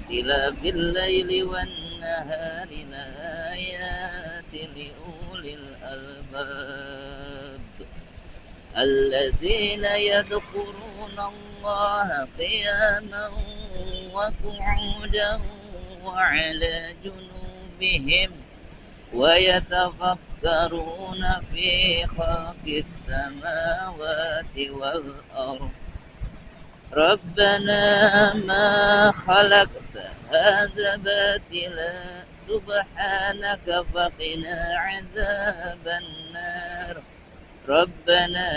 اختلاف الليل والنهار لآيات لأولي الألباب الذين يذكرون الله قياما وقعودا وعلى جنوبهم ويتفكرون في خلق السماوات والأرض ربنا ما خلقت هذا باطلا سبحانك فقنا عذاب النار ربنا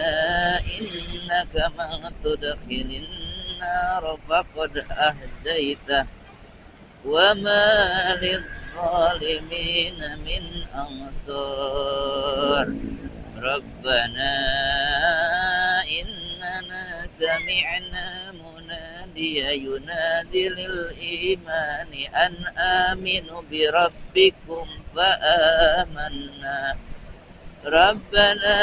إنك من تدخل النار فقد أخزيته وما للظالمين من أنصار ربنا إننا سمعنا مناديا ينادي للإيمان أن آمنوا بربكم فآمنا ربنا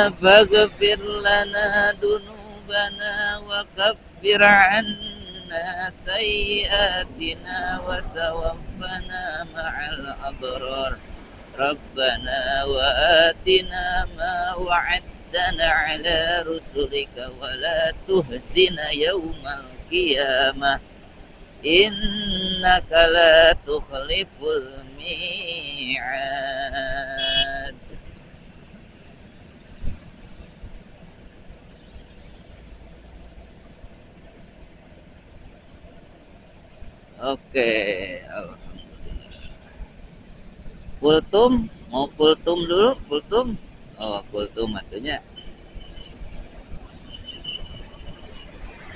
فاغفر لنا ذنوبنا وكفر عنا سيئاتنا وتوفنا مع الأبرار ربنا وآتنا ما وعدتنا على رسلك ولا تخزنا يوم القيامة إنك لا تخلف الميعاد. Oke, alhamdulillah. Kultum, mau kultum dulu, kultum. Oh, kultum artinya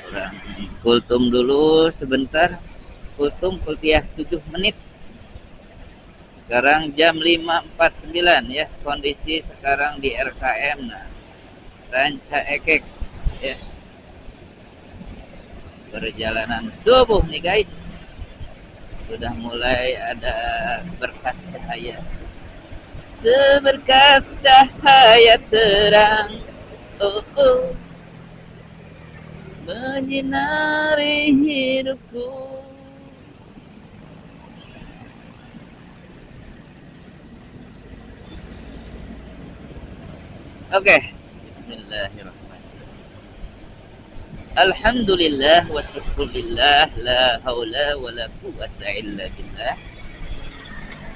orang kultum dulu sebentar. Kultum kuliah 7 menit. Sekarang jam 5.49 ya. Kondisi sekarang di RKM. Nah, Ranca Ekek ya. Perjalanan subuh nih guys. Sudah mulai ada seberkas cahaya terang menyinari hidupku. Oke, bismillahirrahmanirrahim. Alhamdulillah wa syukurillah la haula wa la quwwata illa billah.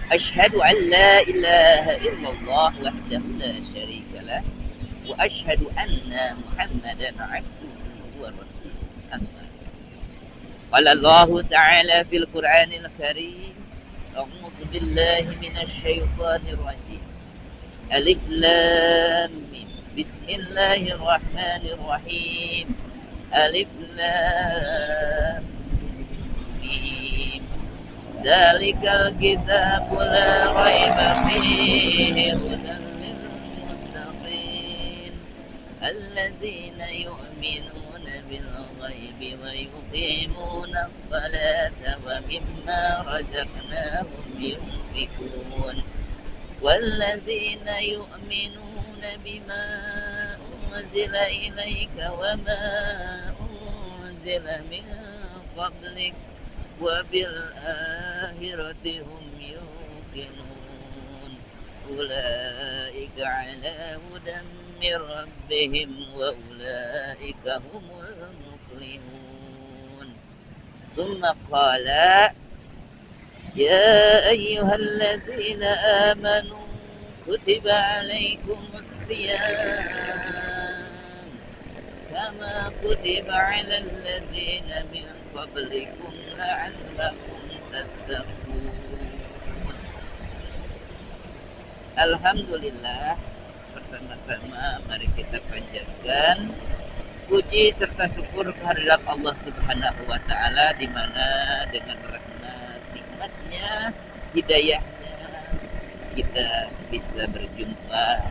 Ashhadu an la ilaha illallah wahdahu la syarika lah wa ashhadu anna Muhammadan abduhu wa rasuluhu. Amma qala Allah ta'ala fil Qur'anil Karim a'udzu billahi minasy syaithanir rajim. Alif lam mim. Bismillahirrahmanirrahim. Alif Lam Mim. Zalikal kitabu la raiba fihi hudan lil muttaqin alladzina yu'minuna bil ghaibi wa yuqimuna as-salata wa mimma razaqnahum yunfiqun walladzina yu'minuna bima أنزل إليك وما أنزل من قبلك وبالآخرة هم يوقنون أولئك على هدى من ربهم وأولئك هم المفلحون ثم قال يا أيها الذين آمنوا كتب عليكم الصيام كما كتب على الذين من قبلكم لعلكم تتقون. Alhamdulillah, pertama-tama mari kita panjatkan puji serta syukur kehadirat Allah Subhanahu wa taala di mana dengan rahmat nikmatnya hidayahnya kita bisa berjumpa,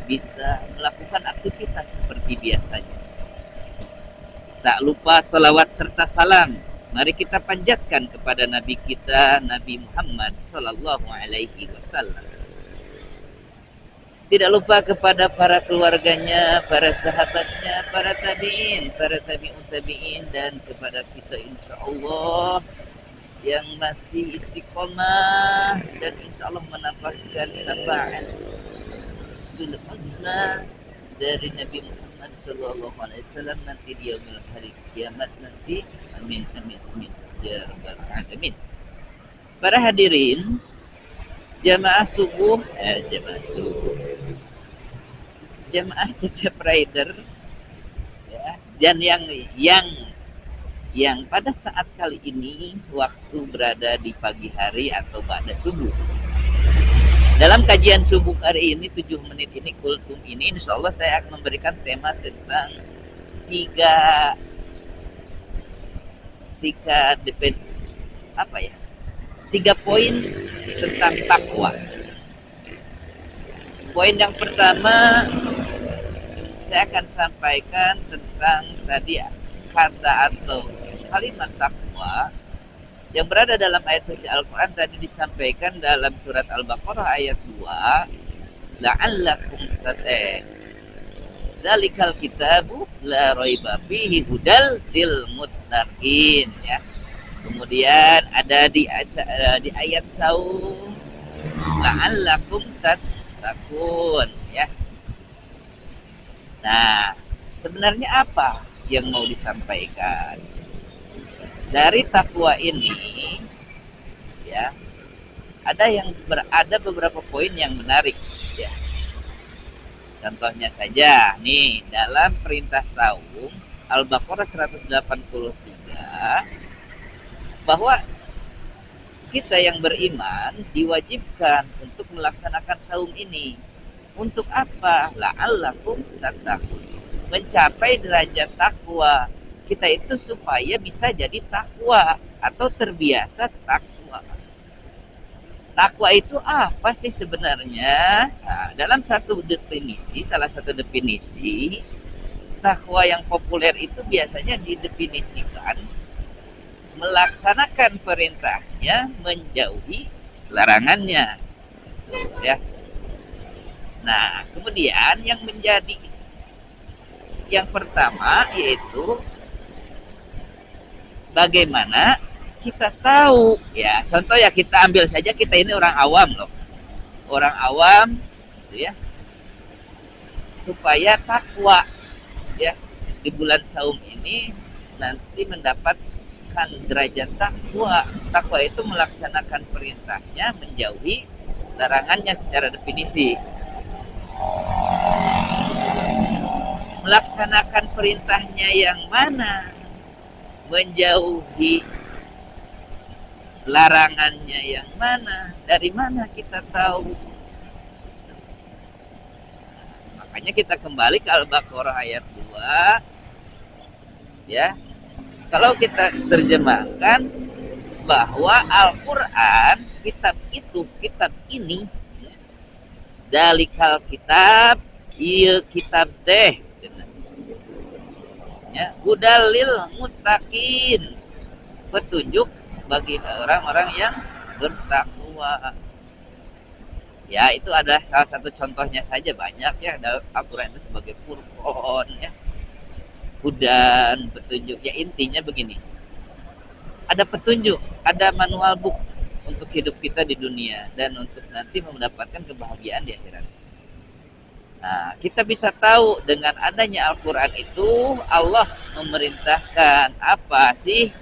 bisa melakukan aktivitas seperti biasanya. Tak lupa salawat serta salam mari kita panjatkan kepada Nabi kita, Nabi Muhammad Sallallahu Alaihi Wasallam. Tidak lupa kepada para keluarganya, para sahabatnya, para tabi'in, para tabi'un tabi'in, dan kepada kita insya Allah yang masih istiqomah dan insya Allah mendapatkan syafaat bil husna dari Nabi Muhammad Sallallahu Alaihi Wasallam nanti di yaumil hari kiamat nanti. Amin amin amin ya rabbal alamin. Para hadirin jamaah subuh, jamaah Cecep Rider, ya, dan yang pada saat kali ini waktu berada di pagi hari atau pada subuh. Dalam kajian subuh hari ini 7 menit ini kultum ini insya Allah saya akan memberikan tema tentang tiga poin tentang takwa. Poin yang pertama saya akan sampaikan tentang tadi kata atau kalimat takwa yang berada dalam ayat suci Al-Quran tadi disampaikan dalam surat Al-Baqarah ayat 2, la'allakum zalikal kitabu la raiba fihi hudal lil muttaqin, ya. Kemudian ada di ayat saum, la'allakum tattaqun, ya. Nah, sebenarnya apa yang mau disampaikan dari takwa ini? Ya, ada beberapa poin yang menarik, ya. Contohnya saja nih dalam perintah saum Al-Baqarah 183 bahwa kita yang beriman diwajibkan untuk melaksanakan saum ini. Untuk apa? La'allakum tattaqun. Mencapai derajat takwa. Kita itu supaya bisa jadi takwa atau terbiasa takwa. Takwa itu apa sih sebenarnya? Nah, dalam salah satu definisi, takwa yang populer itu biasanya didefinisikan melaksanakan perintahnya, menjauhi larangannya. Tuh, ya. Nah, kemudian yang menjadi yang pertama yaitu bagaimana kita tahu, ya. Contoh ya, kita ambil saja kita ini orang awam loh. Orang awam gitu ya. Supaya takwa, ya, di bulan saum ini nanti mendapatkan derajat takwa. Takwa itu melaksanakan perintahnya, menjauhi larangannya secara definisi. Melaksanakan perintahnya yang mana, menjauhi larangannya yang mana, dari mana kita tahu? Makanya kita kembali ke Al-Baqarah ayat 2, ya. Kalau kita terjemahkan bahwa Al-Quran, kitab ini, dalikal kitab, iya kitab teh, ya, hudalil muttaqin, petunjuk bagi orang-orang yang bertakwa. Ya, itu adalah salah satu contohnya saja, banyak ya. Al-Quran itu sebagai furqan, ya, hudan, petunjuk. Ya, intinya begini, ada petunjuk, ada manual book untuk hidup kita di dunia dan untuk nanti mendapatkan kebahagiaan di akhirat. Nah, kita bisa tahu dengan adanya Al-Quran itu Allah memerintahkan apa sih,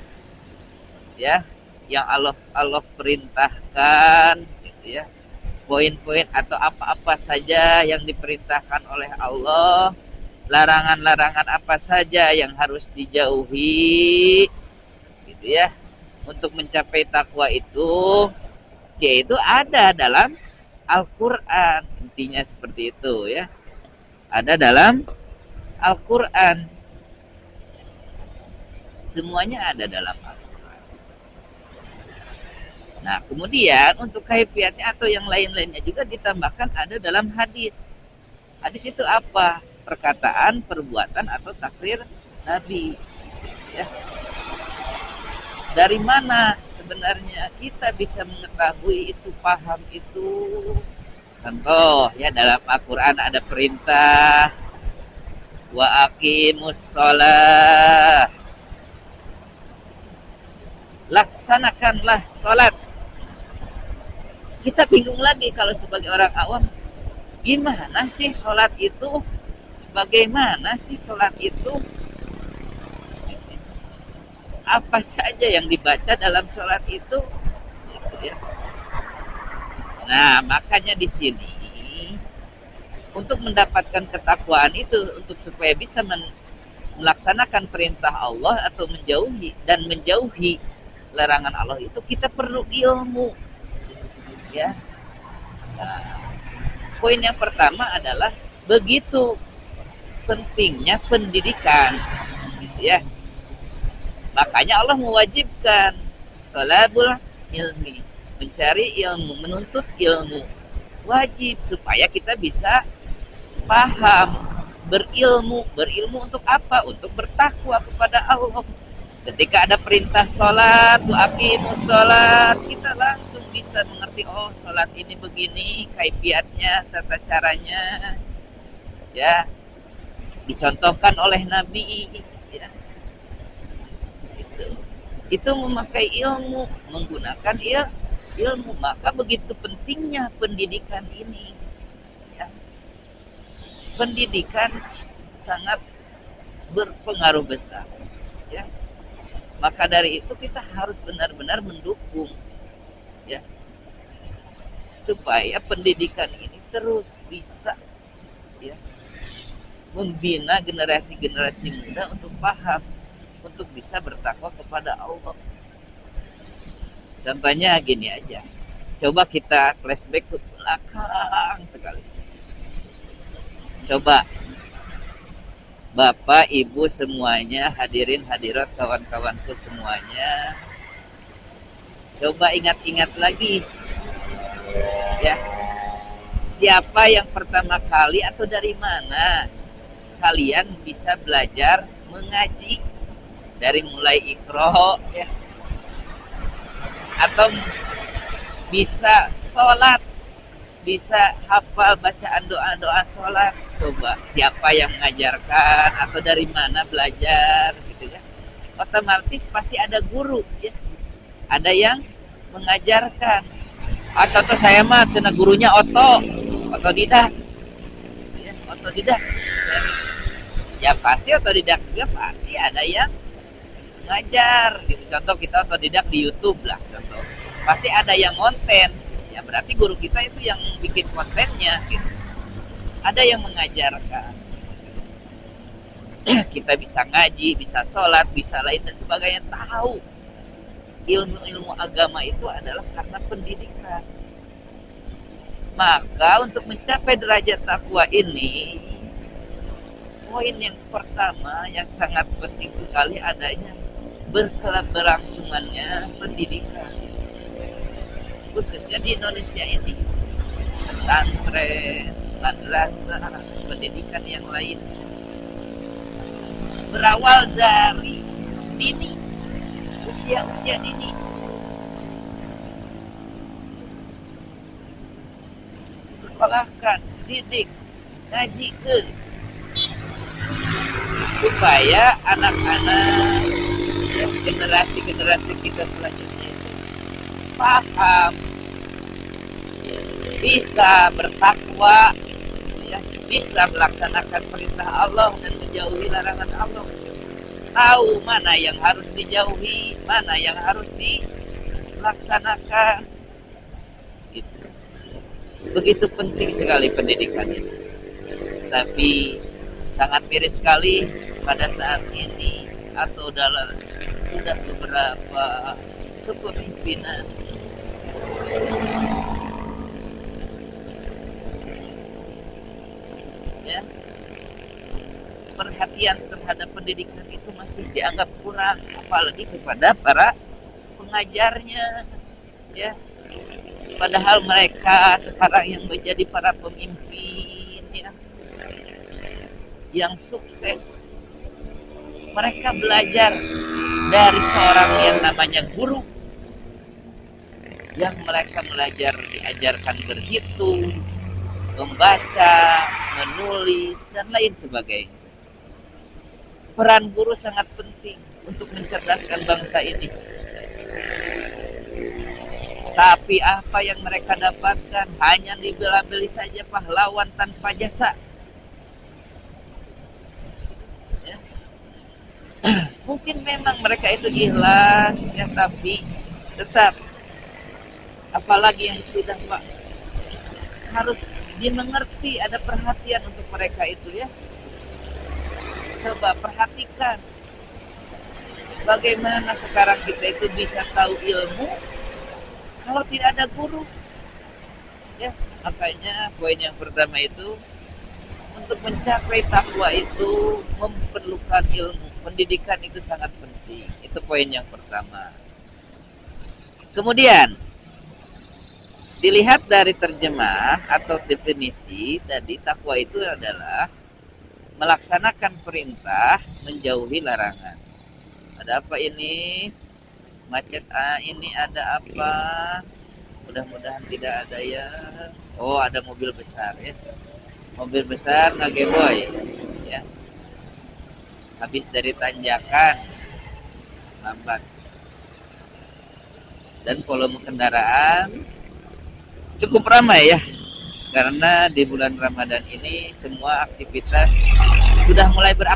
ya, yang Allah perintahkan, gitu ya. Poin-poin atau apa-apa saja yang diperintahkan oleh Allah, larangan-larangan apa saja yang harus dijauhi, gitu ya. Untuk mencapai takwa itu, yaitu ada dalam Al-Quran. Intinya seperti itu, ya. Ada dalam Al-Quran. Semuanya ada dalam Al-Quran. Nah, kemudian untuk kaifiatnya atau yang lain-lainnya juga ditambahkan ada dalam hadis. Hadis itu apa? Perkataan, perbuatan, atau takrir Nabi, ya. Dari mana sebenarnya kita bisa mengetahui itu, paham itu? Contoh ya, dalam Al-Quran ada perintah wa aqimus sholah, laksanakanlah sholat. Kita bingung lagi kalau sebagai orang awam, gimana sih sholat itu, bagaimana sih sholat itu, apa saja yang dibaca dalam sholat itu, gitu ya. Nah, makanya di sini untuk mendapatkan ketakwaan itu, untuk supaya bisa melaksanakan perintah Allah atau menjauhi larangan Allah itu, kita perlu ilmu, ya. Nah, poin yang pertama adalah begitu pentingnya pendidikan, gitu ya. Makanya Allah mewajibkan talabul ilmi, mencari ilmu, menuntut ilmu, wajib supaya kita bisa paham, berilmu untuk apa? Untuk bertakwa kepada Allah. Ketika ada perintah sholat, aqimus sholat, kita langsung bisa mengerti, oh sholat ini begini, kaifiatnya, tata caranya, ya, dicontohkan oleh Nabi, ya. Itu memakai ilmu, menggunakan ilmu. Maka begitu pentingnya pendidikan ini, ya. Pendidikan sangat berpengaruh besar, ya. Maka dari itu kita harus benar-benar mendukung, ya, supaya pendidikan ini terus bisa, ya, membina generasi-generasi muda untuk paham, untuk bisa bertakwa kepada Allah. Contohnya gini aja, coba kita flashback ke belakang sekali. Coba Bapak, Ibu semuanya, hadirin hadirat, kawan-kawanku semuanya, coba ingat-ingat lagi, ya, siapa yang pertama kali atau dari mana kalian bisa belajar mengaji, dari mulai Iqra, ya, atau bisa sholat, bisa hafal bacaan doa-doa sholat. Coba siapa yang mengajarkan atau dari mana belajar, gitu ya. Otomatis pasti ada guru, ya, ada yang mengajarkan. Contoh saya mah cina gurunya otodidak, ya, otodidak, ya pasti otodidak juga, pasti ada yang ngajar, gitu. Contoh kita otodidak di YouTube lah, contoh, pasti ada yang konten, ya berarti guru kita itu yang bikin kontennya, gitu. Ada yang mengajarkan. Kita bisa ngaji, bisa sholat, bisa lain dan sebagainya. Tahu ilmu-ilmu agama itu adalah karena pendidikan. Maka untuk mencapai derajat takwa ini, poin yang pertama yang sangat penting sekali adanya berkelangsungannya pendidikan, khususnya di Indonesia ini. Pesantren, madrasah, pendidikan yang lain berawal dari dini, usia dini. Sekolahkan, didik, ngajikan, supaya anak-anak, ya, generasi kita selanjutnya itu paham, bisa bertakwa, ya, bisa melaksanakan perintah Allah dan menjauhi larangan Allah. Tahu mana yang harus dijauhi, mana yang harus dilaksanakan. Gitu. Begitu penting sekali pendidikan ini. Tapi sangat miris sekali pada saat ini atau dalam sudah beberapa kepemimpinan, ya, perhatian terhadap pendidikan itu masih dianggap kurang, apalagi kepada para pengajarnya, ya. Padahal mereka sekarang yang menjadi para pemimpin, ya, yang sukses, mereka belajar dari seorang yang namanya guru, yang mereka diajarkan berhitung, membaca, menulis, dan lain sebagainya. Peran guru sangat penting untuk mencerdaskan bangsa ini. Tapi apa yang mereka dapatkan hanya dibela-beli saja, pahlawan tanpa jasa. Ya. Mungkin memang mereka itu ikhlas, ya, tapi tetap apalagi yang sudah Pak harus dimengerti, ada perhatian untuk mereka itu ya. Coba perhatikan bagaimana sekarang kita itu bisa tahu ilmu kalau tidak ada guru. Ya, makanya poin yang pertama itu untuk mencapai takwa itu memerlukan ilmu. Pendidikan itu sangat penting. Itu poin yang pertama. Kemudian dilihat dari terjemah atau definisi tadi, takwa itu adalah melaksanakan perintah, menjauhi larangan. Ada apa ini? Macet ini ada apa? Mudah-mudahan tidak ada ya. Oh, ada mobil besar ya. Mobil besar ngageboy ya. Habis dari tanjakan lambat. Dan volume kendaraan cukup ramai ya. Karena di bulan Ramadan ini semua aktivitas sudah mulai beraktivitas.